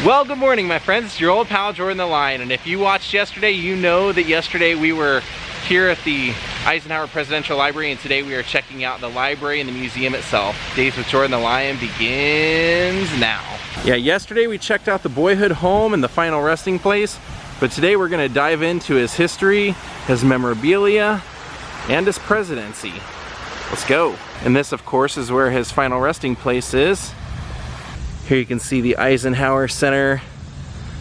Well, good morning, my friends. It's your old pal Jordan the Lion, and if you watched yesterday, you know that yesterday we were here at the Eisenhower Presidential Library, and today we are checking out the library and the museum itself. Daze with Jordan the Lion begins now. Yeah, yesterday we checked out the boyhood home and the final resting place, but today we're going to dive into his history, his memorabilia, and his presidency. Let's go. And this, of course, is where his final resting place is. Here you can see the Eisenhower Center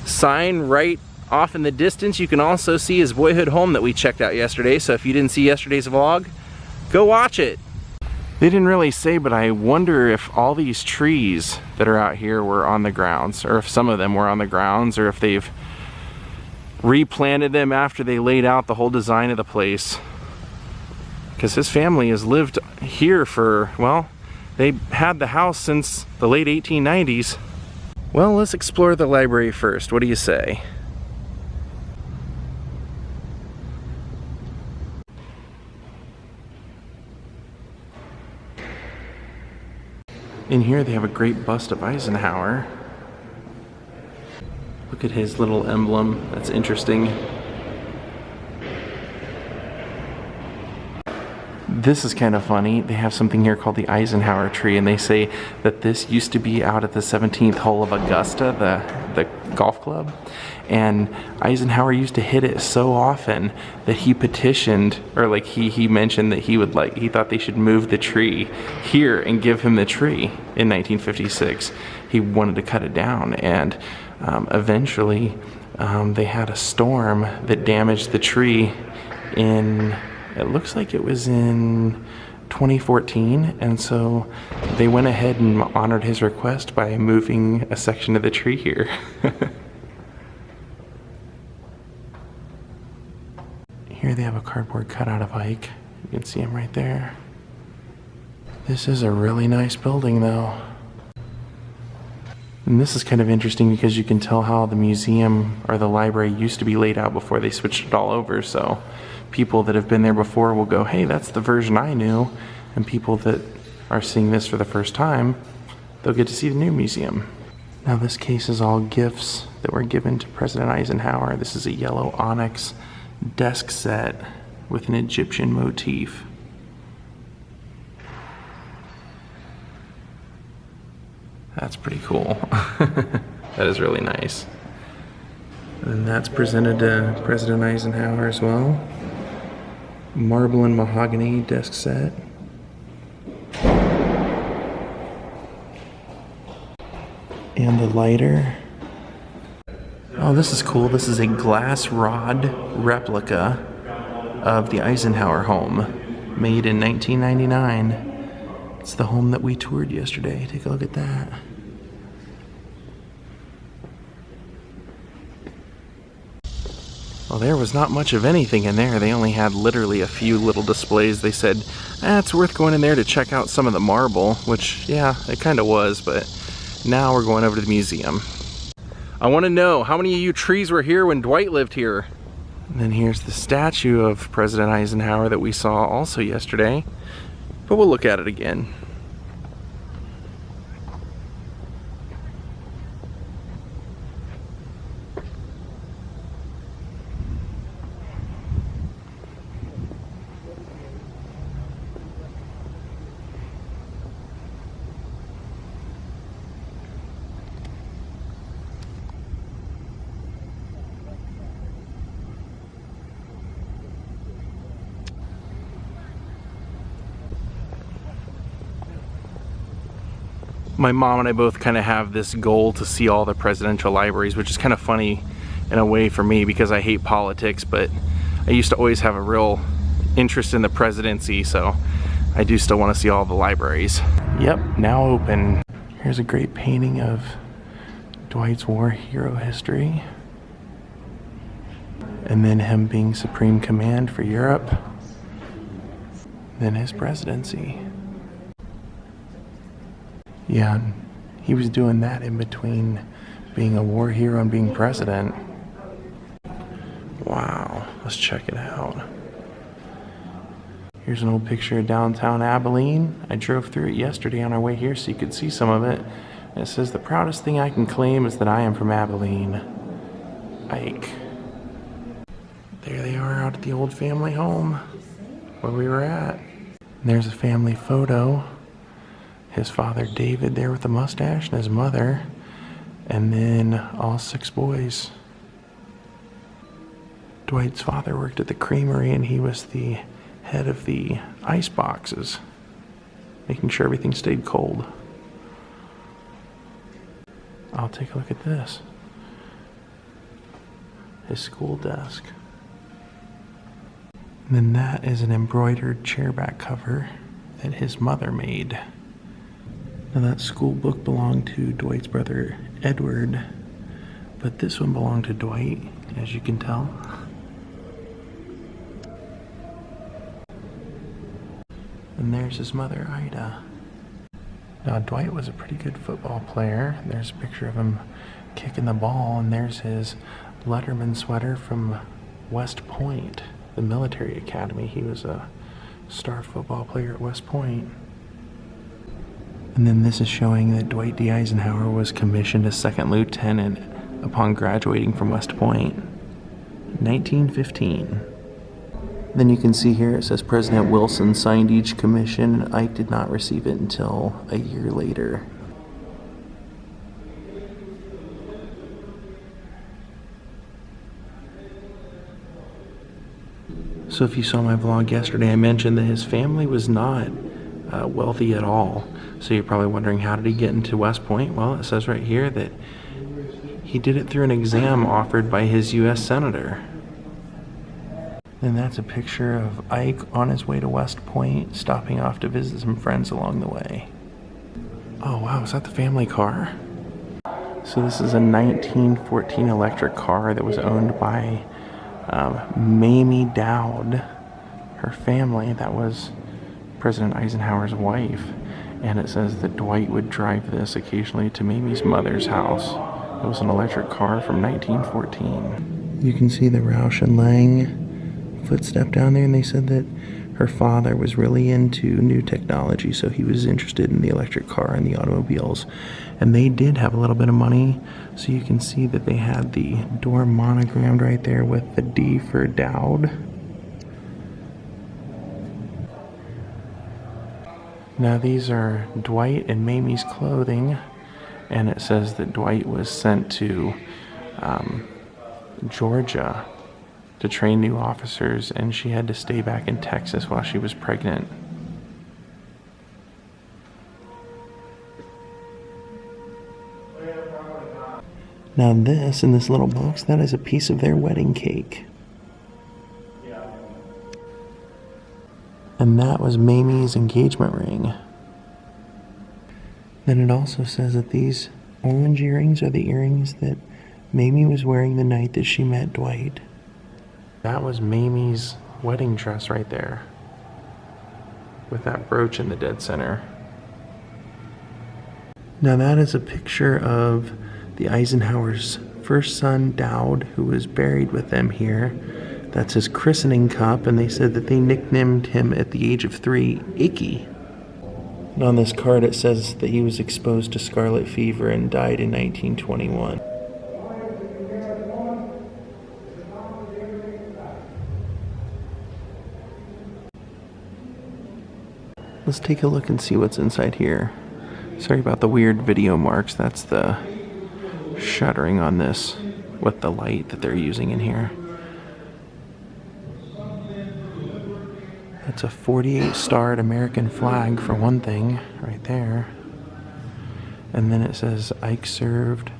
sign right off in the distance. You can also see his boyhood home that we checked out yesterday, so if you didn't see yesterday's vlog, go watch it. They didn't really say, but I wonder if all these trees that are out here were on the grounds, or if some of them were on the grounds, or if they've replanted them after they laid out the whole design of the place. Because his family has lived here for, well, they had the house since the late 1890s. Well, let's explore the library first. What do you say? In here they have a great bust of Eisenhower. Look at his little emblem. That's interesting. This is kind of funny. They have something here called the Eisenhower Tree, and they say that this used to be out at the 17th hole of Augusta, the golf club, and Eisenhower used to hit it so often that he petitioned, or like he mentioned that he thought they should move the tree here and give him the tree in 1956. He wanted to cut it down, and eventually they had a storm that damaged the tree in, it looks like it was in 2014, and so they went ahead and honored his request by moving a section of the tree here. Here they have a cardboard cutout of Ike. You can see him right there. This is a really nice building though. And this is kind of interesting because you can tell how the museum or the library used to be laid out before they switched it all over, so people that have been there before will go, hey, that's the version I knew, and people that are seeing this for the first time, they'll get to see the new museum. Now this case is all gifts that were given to President Eisenhower. This is a yellow onyx desk set with an Egyptian motif. That's pretty cool. That is really nice. And that's presented to President Eisenhower as well. Marble and mahogany desk set. And the lighter. Oh, this is cool. This is a glass rod replica of the Eisenhower home, made in 1999. It's the home that we toured yesterday. Take a look at that. Well, there was not much of anything in there. They only had literally a few little displays. They said, it's worth going in there to check out some of the marble, which, yeah, it kind of was, but now we're going over to the museum. I want to know, how many of you trees were here when Dwight lived here? And then here's the statue of President Eisenhower that we saw also yesterday, but we'll look at it again. My mom and I both kind of have this goal to see all the presidential libraries, which is kind of funny in a way for me because I hate politics, but I used to always have a real interest in the presidency, so I do still want to see all the libraries. Yep, now open. Here's a great painting of Dwight's war hero history, and then him being Supreme Command for Europe, then his presidency. Yeah, he was doing that in between being a war hero and being president. Wow, let's check it out. Here's an old picture of downtown Abilene. I drove through it yesterday on our way here so you could see some of it. And it says, the proudest thing I can claim is that I am from Abilene. Ike. There they are out at the old family home where we were at. And there's a family photo. His father David there with the mustache and his mother. And then all 6 boys. Dwight's father worked at the creamery and he was the head of the ice boxes, making sure everything stayed cold. I'll take a look at this. His school desk. And then that is an embroidered chairback cover that his mother made. Now that school book belonged to Dwight's brother Edward, but this one belonged to Dwight, as you can tell. And there's his mother, Ida. Now, Dwight was a pretty good football player. There's a picture of him kicking the ball, and there's his Letterman sweater from West Point, the military academy. He was a star football player at West Point. And then this is showing that Dwight D. Eisenhower was commissioned as second lieutenant upon graduating from West Point, 1915. Then you can see here it says President Wilson signed each commission, and Ike did not receive it until a year later. So if you saw my vlog yesterday, I mentioned that his family was not wealthy at all. So you're probably wondering, how did he get into West Point? Well, it says right here that he did it through an exam offered by his U.S. Senator. And that's a picture of Ike on his way to West Point, stopping off to visit some friends along the way. Oh wow, is that the family car? So this is a 1914 electric car that was owned by Mamie Dowd, her family. That was President Eisenhower's wife. And it says that Dwight would drive this occasionally to Mamie's mother's house. It was an electric car from 1914. You can see the Roush and Lang footstep down there, and they said that her father was really into new technology, so he was interested in the electric car and the automobiles. And they did have a little bit of money, so you can see that they had the door monogrammed right there with the D for Dowd. Now these are Dwight and Mamie's clothing, and it says that Dwight was sent to Georgia to train new officers, and she had to stay back in Texas while she was pregnant. Now this, in this little box, that is a piece of their wedding cake. And that was Mamie's engagement ring. Then it also says that these orange earrings are the earrings that Mamie was wearing the night that she met Dwight. That was Mamie's wedding dress right there, with that brooch in the dead center. Now that is a picture of the Eisenhower's first son, Dowd, who was buried with them here. That's his christening cup, and they said that they nicknamed him at the age of 3, Icky. And on this card it says that he was exposed to scarlet fever and died in 1921. Let's take a look and see what's inside here. Sorry about the weird video marks. That's the shuttering on this with the light that they're using in here. That's a 48-starred American flag for one thing, right there. And then it says Ike served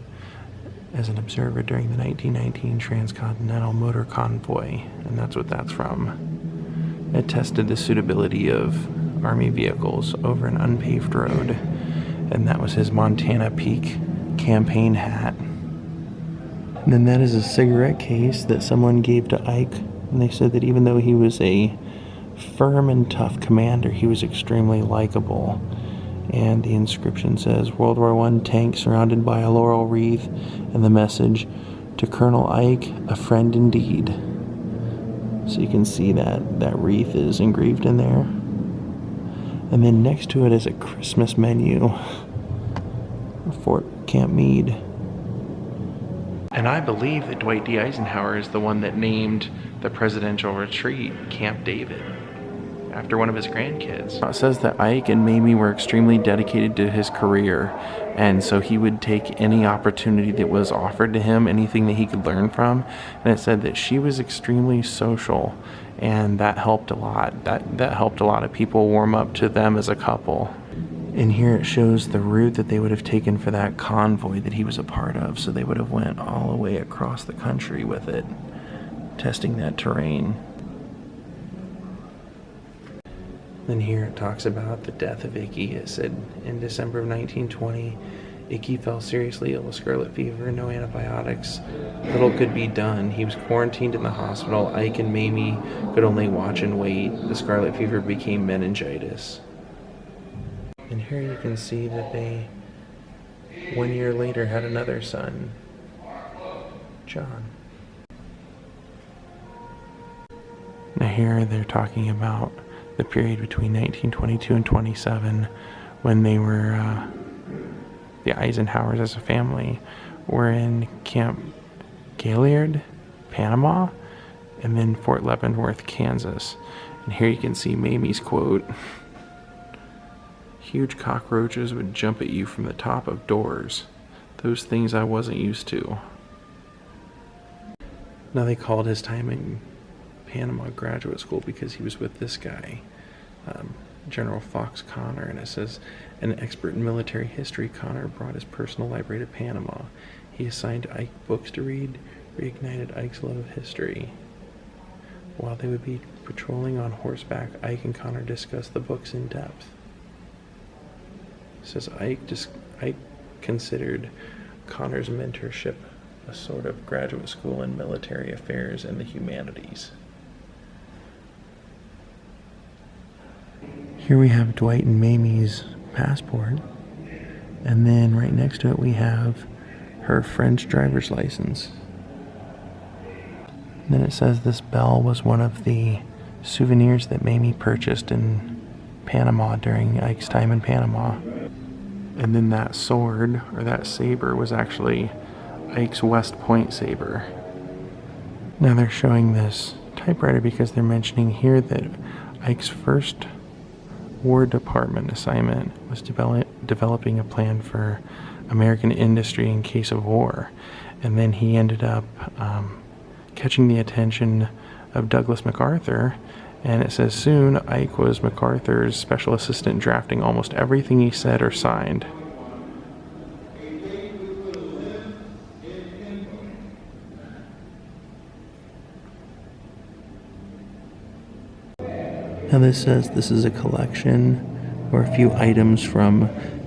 as an observer during the 1919 Transcontinental Motor Convoy, and that's what that's from. It tested the suitability of Army vehicles over an unpaved road, and that was his Montana Peak campaign hat. And then that is a cigarette case that someone gave to Ike, and they said that even though he was a firm and tough commander, he was extremely likable. And the inscription says, World War I tank surrounded by a laurel wreath, and the message, to Colonel Ike, a friend indeed. So you can see that wreath is engraved in there. And then next to it is a Christmas menu. Camp Meade. And I believe that Dwight D. Eisenhower is the one that named the presidential retreat Camp David, after one of his grandkids. It says that Ike and Mamie were extremely dedicated to his career, and so he would take any opportunity that was offered to him, anything that he could learn from. And it said that she was extremely social, and that helped a lot. That helped a lot of people warm up to them as a couple. And here it shows the route that they would have taken for that convoy that he was a part of. So they would have went all the way across the country with it, testing that terrain. Then here it talks about the death of Icky. It said in December of 1920, Icky fell seriously ill with scarlet fever, no antibiotics. Little could be done. He was quarantined in the hospital. Ike and Mamie could only watch and wait. The scarlet fever became meningitis. And here you can see that they, 1 year later, had another son, John. Now here they're talking about the period between 1922 and 27, when they were, the Eisenhowers as a family were in Camp Gaillard, Panama, and then Fort Leavenworth, Kansas. And here you can see Mamie's quote: "Huge cockroaches would jump at you from the top of doors. Those things I wasn't used to." Now they called his time in Panama graduate school because he was with this guy, General Fox Connor, and it says, an expert in military history, Connor brought his personal library to Panama. He assigned Ike books to read, reignited Ike's love of history. While they would be patrolling on horseback, Ike and Connor discussed the books in depth. It says Ike considered Connor's mentorship a sort of graduate school in military affairs and the humanities. Here we have Dwight and Mamie's passport, and then right next to it we have her French driver's license. And then it says this bell was one of the souvenirs that Mamie purchased in Panama during Ike's time in Panama. And then that sword, or that saber, was actually Ike's West Point saber. Now they're showing this typewriter because they're mentioning here that Ike's first War Department assignment was developing a plan for American industry in case of war. And then he ended up catching the attention of Douglas MacArthur, and it says soon Ike was MacArthur's special assistant, drafting almost everything he said or signed. Now this says this is a collection or a few items from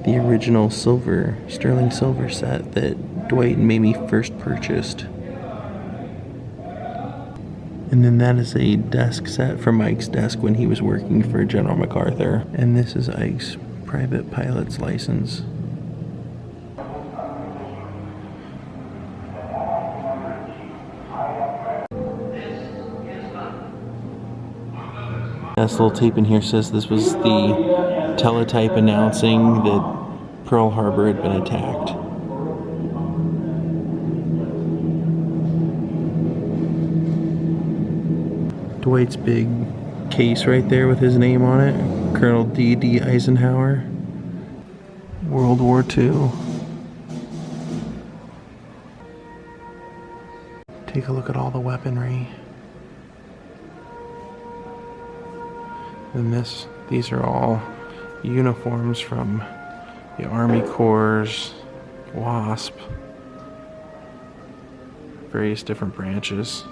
the original sterling silver set that Dwight and Mamie first purchased. And then that is a desk set from Ike's desk when he was working for General MacArthur. And this is Ike's private pilot's license. This little tape in here says this was the teletype announcing that Pearl Harbor had been attacked. Dwight's big case right there with his name on it, Colonel D.D. Eisenhower, World War II. Take a look at all the weaponry. And these are all uniforms from the Army Corps, WASP, various different branches.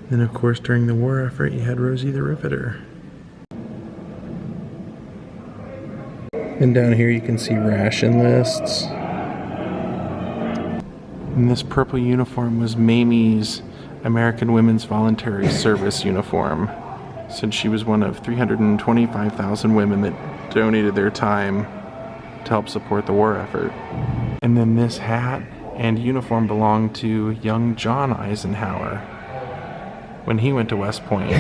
Then of course during the war effort you had Rosie the Riveter. And down here you can see ration lists. And this purple uniform was Mamie's American Women's Voluntary Service uniform, since she was one of 325,000 women that donated their time to help support the war effort. And then this hat and uniform belonged to young John Eisenhower when he went to West Point.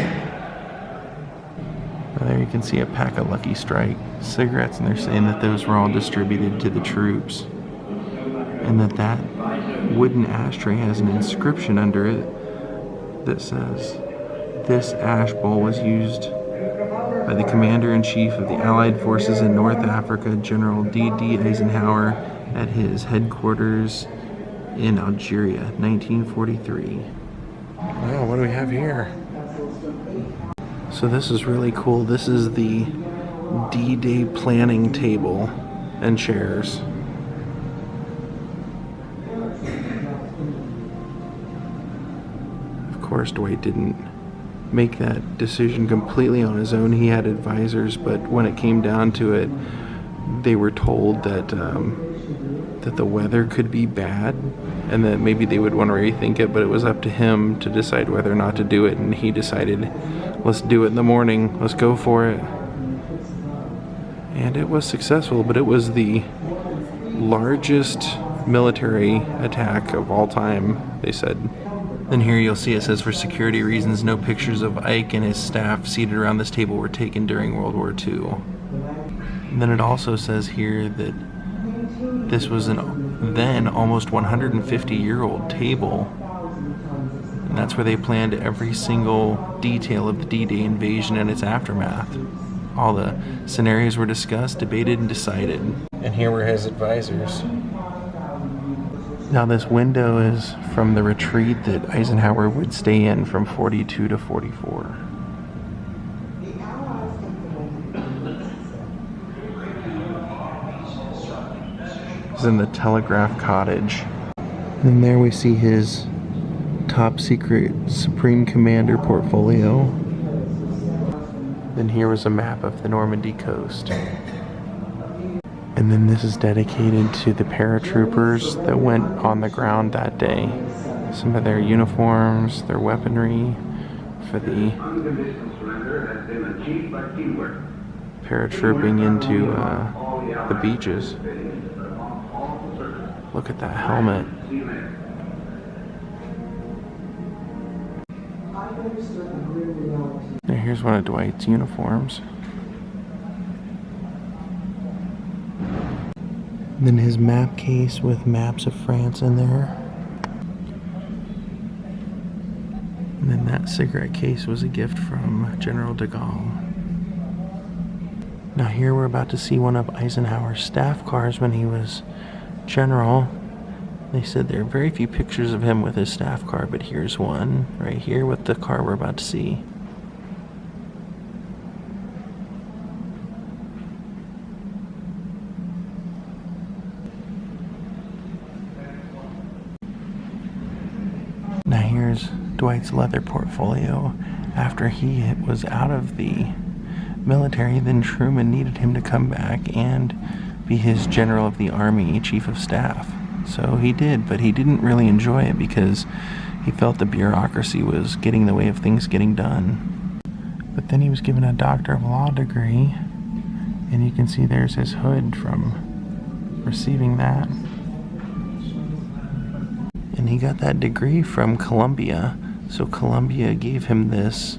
There you can see a pack of Lucky Strike cigarettes, and they're saying that those were all distributed to the troops. And that wooden ashtray has an inscription under it that says, "This ash bowl was used by the Commander-in-Chief of the Allied Forces in North Africa, General D.D. Eisenhower, at his headquarters in Algeria, 1943. Wow, what do we have here? So this is really cool. This is the D-Day planning table and chairs. Of course, Dwight didn't make that decision completely on his own. He had advisors, but when it came down to it, they were told that that the weather could be bad and that maybe they would want to rethink it, but it was up to him to decide whether or not to do it, and he decided, let's do it in the morning, let's go for it. And it was successful, but it was the largest military attack of all time, they said. Then here you'll see it says, for security reasons, no pictures of Ike and his staff seated around this table were taken during World War II. And then it also says here that this was an then almost 150-year-old table. And that's where they planned every single detail of the D-Day invasion and its aftermath. All the scenarios were discussed, debated, and decided. And here were his advisors. Now this window is from the retreat that Eisenhower would stay in from 42 to 44. This is in the Telegraph Cottage. And there we see his top secret Supreme Commander portfolio. Then here was a map of the Normandy coast. And then this is dedicated to the paratroopers that went on the ground that day. Some of their uniforms, their weaponry for the paratrooping into the beaches. Look at that helmet. Now here's one of Dwight's uniforms. Then his map case with maps of France in there. And then that cigarette case was a gift from General de Gaulle. Now here we're about to see one of Eisenhower's staff cars when he was general. They said there are very few pictures of him with his staff car, but here's one right here with the car we're about to see. Now here's Dwight's leather portfolio. After he was out of the military, then Truman needed him to come back and be his general of the army, chief of staff. So he did, but he didn't really enjoy it because he felt the bureaucracy was getting in the way of things getting done. But then he was given a Doctor of Law degree, and you can see there's his hood from receiving that. And he got that degree from Columbia, so Columbia gave him this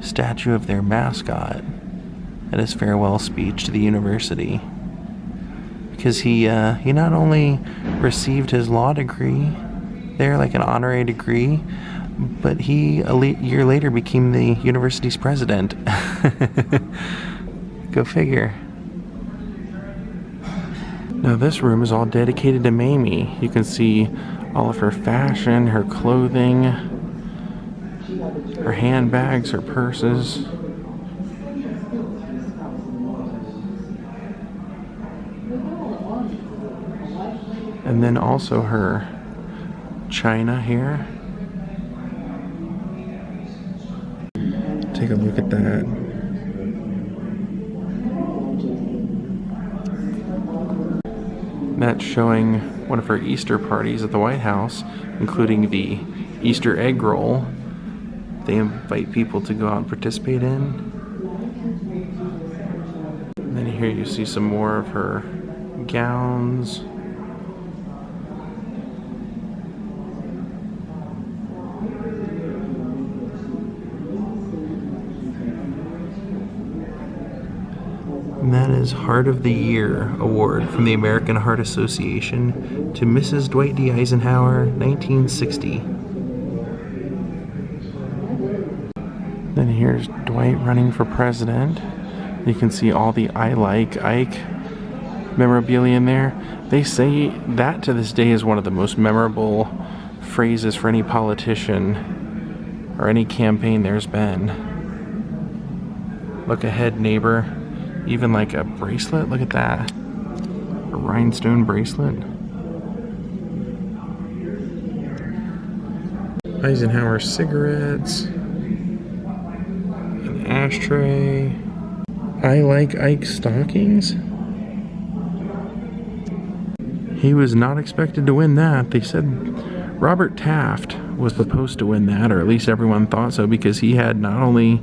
statue of their mascot at his farewell speech to the university. Because he not only received his law degree there, like an honorary degree, but he, a year later, became the university's president. Go figure. Now this room is all dedicated to Mamie. You can see all of her fashion, her clothing, her handbags, her purses. And then also her china here. Take a look at that. That's showing one of her Easter parties at the White House, including the Easter egg roll they invite people to go out and participate in. And then here you see some more of her gowns. says Heart of the Year Award from the American Heart Association to Mrs. Dwight D. Eisenhower, 1960. Then here's Dwight running for president. You can see all the I Like Ike memorabilia in there. They say that to this day is one of the most memorable phrases for any politician or any campaign there's been. Look ahead, neighbor. Even like a bracelet, look at that. A rhinestone bracelet. Eisenhower cigarettes. An ashtray. I Like Ike stockings. He was not expected to win that. They said Robert Taft was supposed to win that, or at least everyone thought so, because he had not only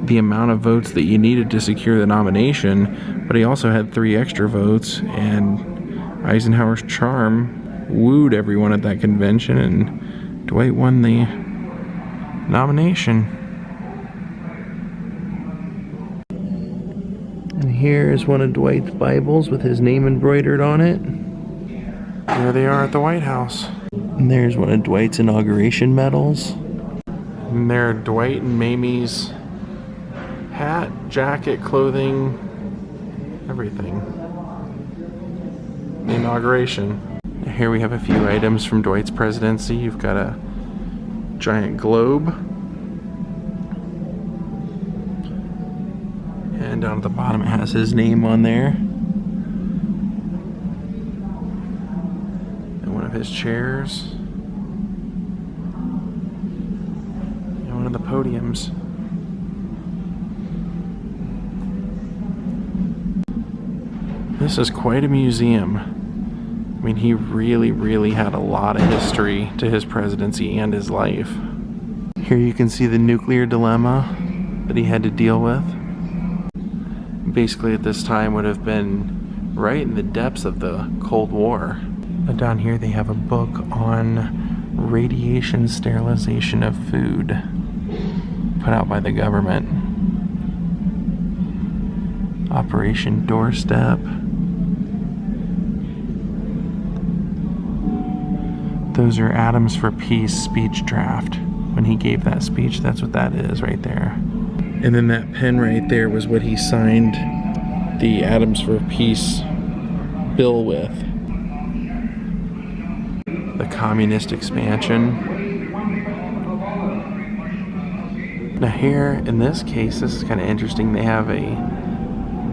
the amount of votes that you needed to secure the nomination, but he also had 3 extra votes, and Eisenhower's charm wooed everyone at that convention, and Dwight won the nomination. And here is one of Dwight's Bibles with his name embroidered on it. There they are at the White House. And there's one of Dwight's Inauguration Metals. And there are Dwight and Mamie's hat, jacket, clothing, everything. The inauguration. Here we have a few items from Dwight's presidency. You've got a giant globe. And down at the bottom it has his name on there. His chairs and one of the podiums. This is quite a museum. I mean, he really had a lot of history to his presidency and his life. Here you can see the nuclear dilemma that he had to deal with. Basically at this time would have been right in the depths of the Cold War. Down here they have a book on radiation sterilization of food put out by the government. Operation Doorstep. Those are Atoms for Peace speech draft. When he gave that speech, that's what that is right there. And then that pen right there was what he signed the Atoms for Peace bill with. The communist expansion. Now here, in this case, this is kind of interesting. They have a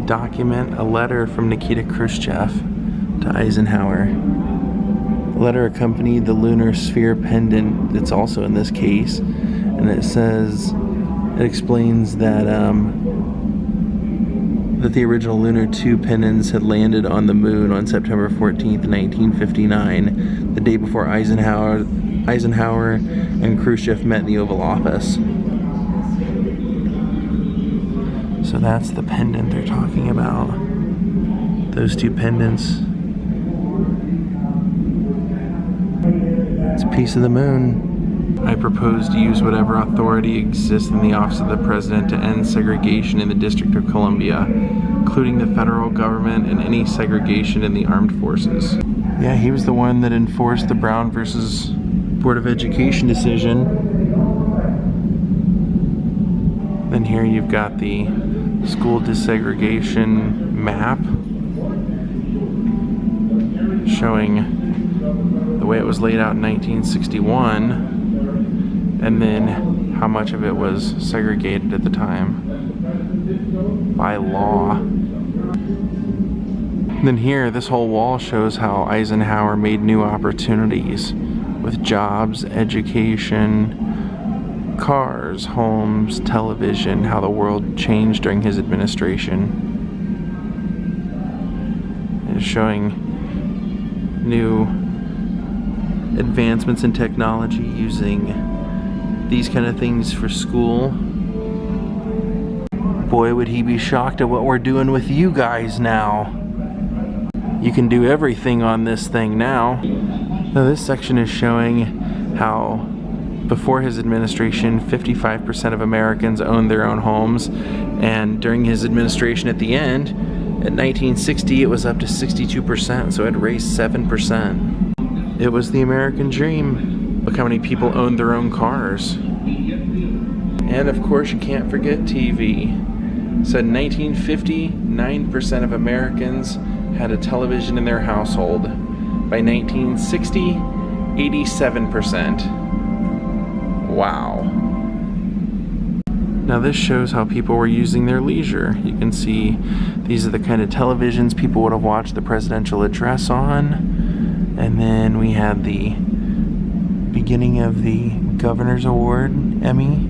document, a letter from Nikita Khrushchev to Eisenhower. The letter accompanied the lunar sphere pendant that's also in this case. And it says, it explains that that the original Lunar 2 pendants had landed on the moon on September 14th, 1959, the day before Eisenhower and Khrushchev met in the Oval Office. So that's the pendant they're talking about. Those 2 pendants. It's a piece of the moon. I propose to use whatever authority exists in the office of the President to end segregation in the District of Columbia, including the federal government and any segregation in the armed forces. Yeah, he was the one that enforced the Brown versus Board of Education decision. Then here you've got the school desegregation map showing the way it was laid out in 1961. And then how much of it was segregated at the time by law. And then here, this whole wall shows how Eisenhower made new opportunities with jobs, education, cars, homes, television, how the world changed during his administration. It's showing new advancements in technology using these kind of things for school. Boy, would he be shocked at what we're doing with you guys now. You can do everything on this thing now. Now this section is showing how before his administration 55% of Americans owned their own homes, and during his administration at the end In 1960, it was up to 62%, so it raised 7%. It was the American dream. Look how many people owned their own cars. And of course, you can't forget TV. So in 1950, 9% of Americans had a television in their household. By 1960, 87%. Wow. Now this shows how people were using their leisure. You can see these are the kind of televisions people would have watched the presidential address on. And then we had the beginning of the Governor's Award, Emmy.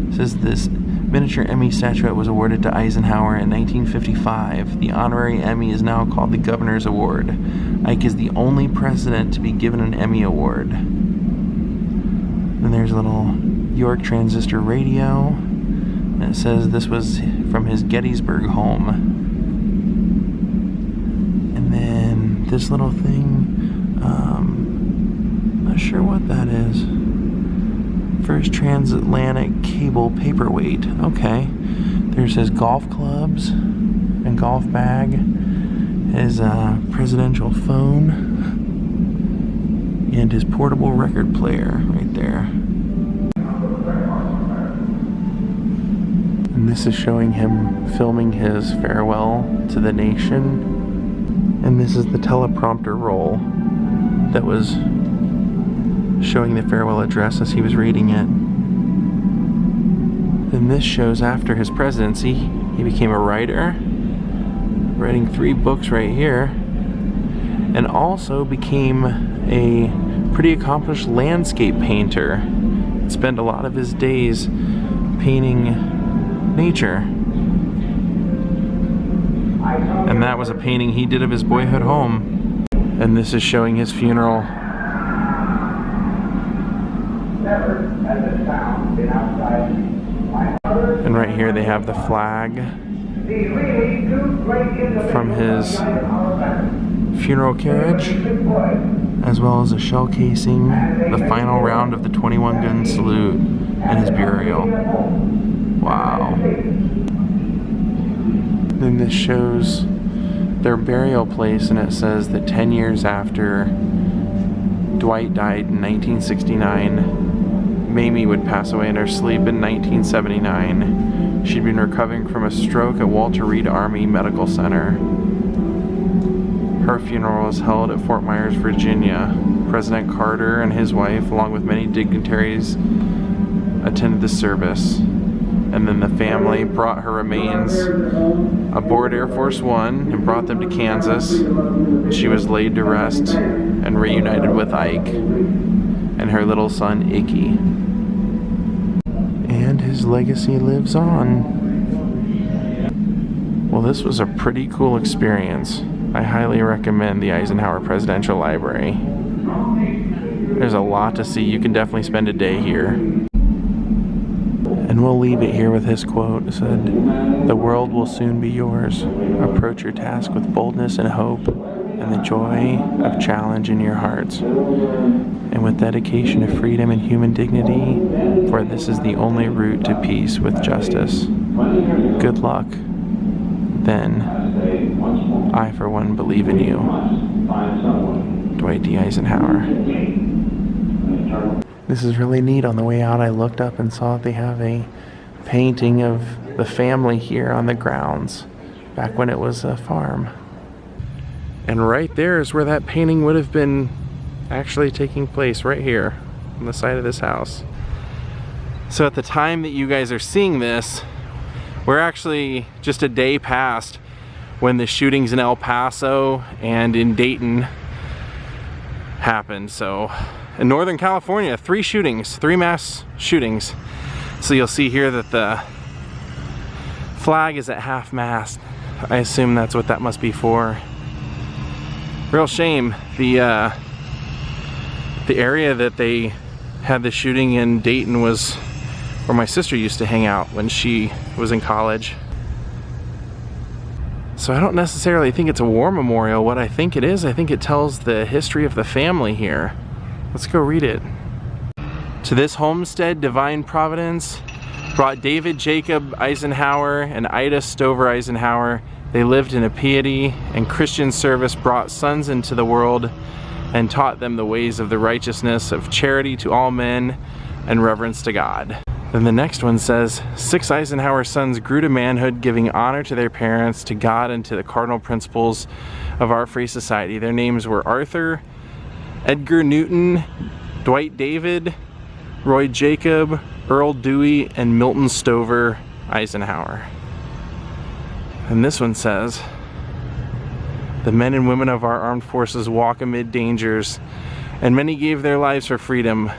It says this miniature Emmy statuette was awarded to Eisenhower in 1955. The honorary Emmy is now called the Governor's Award. Ike is the only president to be given an Emmy Award. And there's a little York transistor radio. And it says this was from his Gettysburg home. And then this little thing, not sure what that is. First transatlantic cable paperweight. Okay. There's his golf clubs and golf bag. His presidential phone. And his portable record player right there. And this is showing him filming his farewell to the nation. And this is the teleprompter roll that was showing the farewell address as he was reading it. And this shows after his presidency, he became a writer, writing 3 books right here, and also became a pretty accomplished landscape painter. Spent a lot of his days painting nature. And that was a painting he did of his boyhood home. And this is showing his funeral. And right here they have the flag from his funeral carriage, as well as a shell casing, the final round of the 21-gun salute, and his burial. Wow. Then this shows their burial place, and it says that 10 years after Dwight died in 1969, Mamie would pass away in her sleep in 1979. She'd been recovering from a stroke at Walter Reed Army Medical Center. Her funeral was held at Fort Myers, Virginia. President Carter and his wife, along with many dignitaries, attended the service. And then the family brought her remains aboard Air Force One and brought them to Kansas. She was laid to rest and reunited with Ike and her little son, Icky. And his legacy lives on. Well, this was a pretty cool experience. I highly recommend the Eisenhower Presidential Library. There's a lot to see. You can definitely spend a day here. And we'll leave it here with his quote. It said, "The world will soon be yours. Approach your task with boldness and hope, and the joy of challenge in your hearts, and with dedication to freedom and human dignity, for this is the only route to peace with justice. Good luck. Then, I for one believe in you. Dwight D. Eisenhower." This is really neat. On the way out, I looked up and saw they have a painting of the family here on the grounds, back when it was a farm. And right there is where that painting would have been actually taking place, right here on the side of this house. So at the time that you guys are seeing this, we're actually just a day past when the shootings in El Paso and in Dayton happened. So in Northern California, 3 shootings, 3 mass shootings. So you'll see here that the flag is at half mast. I assume that's what that must be for. Real shame. The area that they had the shooting in Dayton was where my sister used to hang out when she was in college. So I don't necessarily think it's a war memorial. What I think it is, I think it tells the history of the family here. Let's go read it. "To this homestead, divine providence brought David Jacob Eisenhower and Ida Stover Eisenhower They lived in a piety and Christian service, brought sons into the world, and taught them the ways of the righteousness of charity to all men and reverence to God. Then the next one says, 6 Eisenhower sons grew to manhood, giving honor to their parents, to God, and to the cardinal principles of our free society. Their names were Arthur, Edgar Newton, Dwight David, Roy Jacob, Earl Dewey, and Milton Stover Eisenhower. And this one says, the men and women of our armed forces walk amid dangers, and many gave their lives for freedom.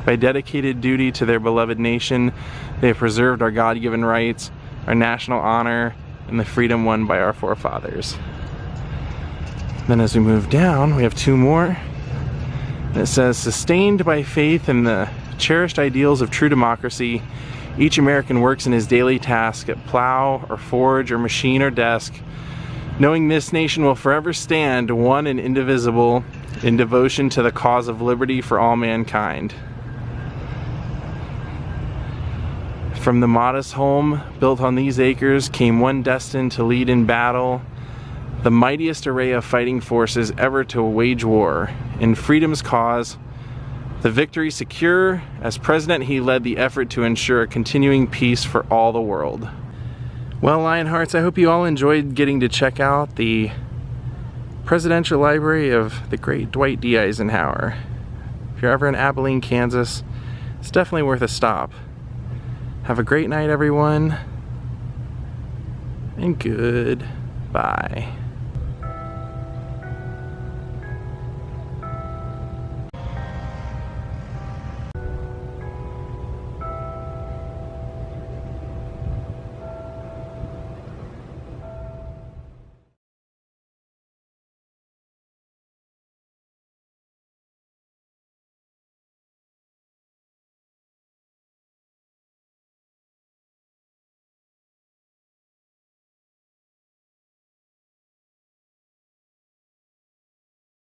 By dedicated duty to their beloved nation, they have preserved our God-given rights, our national honor, and the freedom won by our forefathers. Then as we move down, we have 2 more. And it says, sustained by faith in the cherished ideals of true democracy, each American works in his daily task at plow or forge or machine or desk, knowing this nation will forever stand one and indivisible in devotion to the cause of liberty for all mankind. From the modest home built on these acres came one destined to lead in battle the mightiest array of fighting forces ever to wage war in freedom's cause. The victory secure, as president he led the effort to ensure a continuing peace for all the world. Well, Lionhearts, I hope you all enjoyed getting to check out the Presidential Library of the great Dwight D. Eisenhower. If you're ever in Abilene, Kansas, it's definitely worth a stop. Have a great night, everyone, and goodbye.